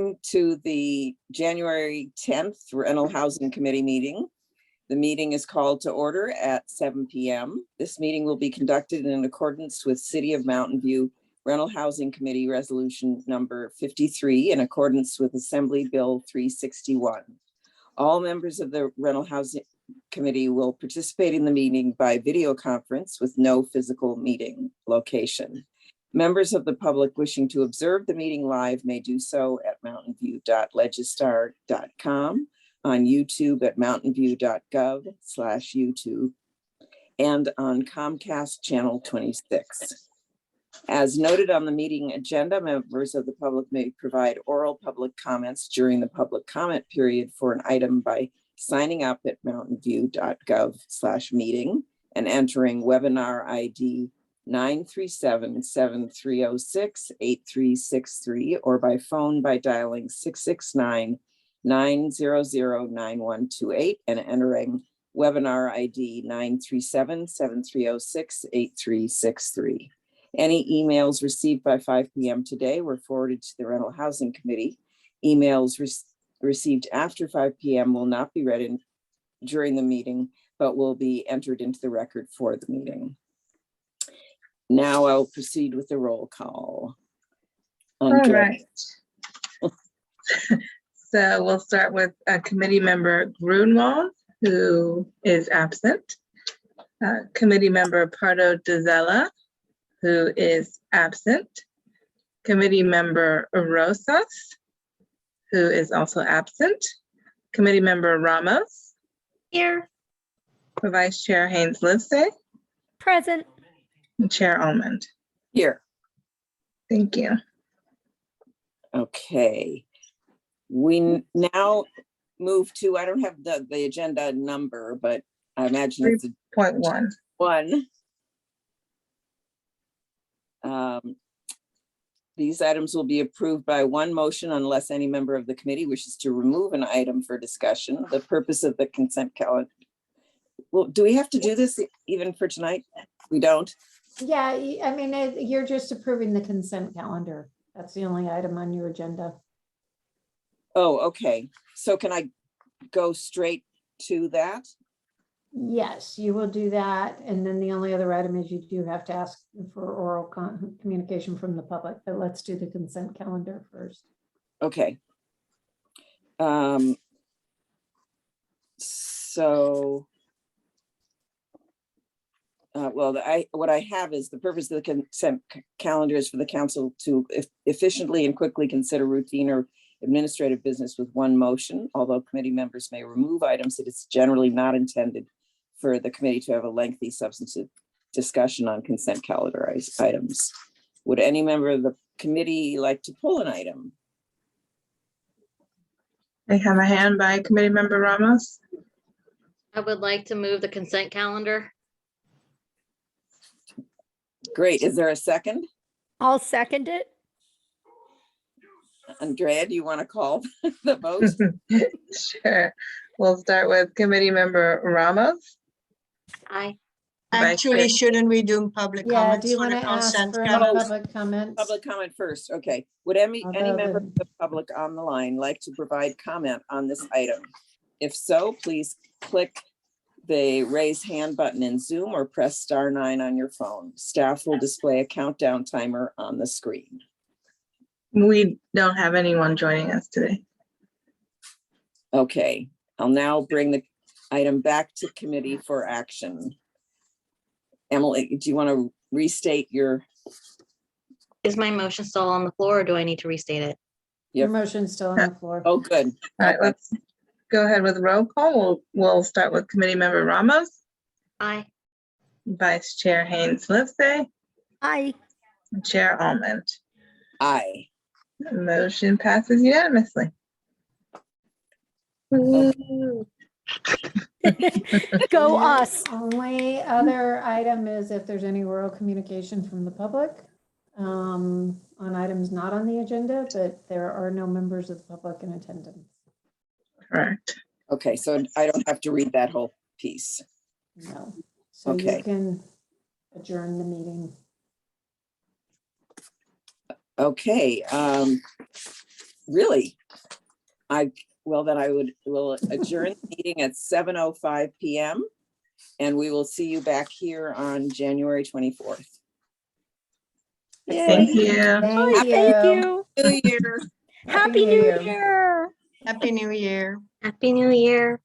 To the January 10th Rental Housing Committee meeting. The meeting is called to order at 7 p.m. This meeting will be conducted in accordance with City of Mountain View Rental Housing Committee Resolution number 53 in accordance with Assembly Bill 361. All members of the Rental Housing Committee will participate in the meeting by video conference with no physical meeting location. Members of the public wishing to observe the meeting live may do so at mountainview.legistar.com, on YouTube at mountainview.gov/YouTube, and on Comcast Channel 26. As noted on the meeting agenda, members of the public may provide oral public comments during the public comment period for an item by signing up at mountainview.gov/meeting and entering webinar ID 937-7306-8363 or by phone by dialing 669-900-9128 and entering webinar ID 937-7306-8363. Any emails received by 5 p.m. today were forwarded to the Rental Housing Committee. Emails received after 5 p.m. will not be read during the meeting, but will be entered into the record for the meeting. Now I'll proceed with the roll call. All right. So we'll start with committee member Grunwald, who is absent. Committee member Pardo Dizella, who is absent. Committee member Rosas, who is also absent. Committee member Ramos. Here. Vice Chair Haynes Livesay. Present. And Chair Almond. Here. Thank you. Okay. We now move to, I don't have the agenda number, but I imagine it's 3.1. These items will be approved by one motion unless any member of the committee wishes to remove an item for discussion. The purpose of the consent calendar. Well, do we have to do this even for tonight? We don't? Yeah, I mean, you're just approving the consent calendar. That's the only item on your agenda. Oh, okay. So can I go straight to that? Yes, you will do that. And then the only other item is you do have to ask for oral communication from the public, but let's do the consent calendar first. Okay. What I have is the purpose of the consent calendar is for the council to efficiently and quickly consider routine or administrative business with one motion. Although committee members may remove items, it is generally not intended for the committee to have a lengthy substantive discussion on consent calendar items. Would any member of the committee like to pull an item? I have a hand by committee member Ramos. I would like to move the consent calendar. Great. Is there a second? I'll second it. Andrea, do you want to call the vote? Sure. We'll start with committee member Ramos. Aye. Actually, shouldn't we do public Yeah, comments do you for want the to ask consent for any calendar? public comments? Public comment first. Okay. Would any Although member of the public on the line like to provide comment on this item? If so, please click the raise hand button in Zoom or press *9 on your phone. Staff will display a countdown timer on the screen. We don't have anyone joining us today. Okay, I'll now bring the item back to committee for action. Emily, do you want to restate your? Is my motion still on the floor or do I need to restate it? Your motion's still on the floor. Oh, good. All right, let's go ahead with roll call. We'll start with committee member Ramos, Aye. Vice Chair Haynes Livesay, Aye. and Chair Almond. Aye. Motion passes unanimously. Go us. Only other item is if there's any oral communication from the public on items not on the agenda, but there are no members of the public in attendance. Correct. Okay, so I don't have to read that whole piece. No. So Okay. you can adjourn the meeting. Okay. Really? Well, then will adjourn the meeting at 7:05 PM. And we will see you back here on January 24th. Thank you. Thank Thank you. you. New Year. Happy New Year. Happy New Year. Happy New Year.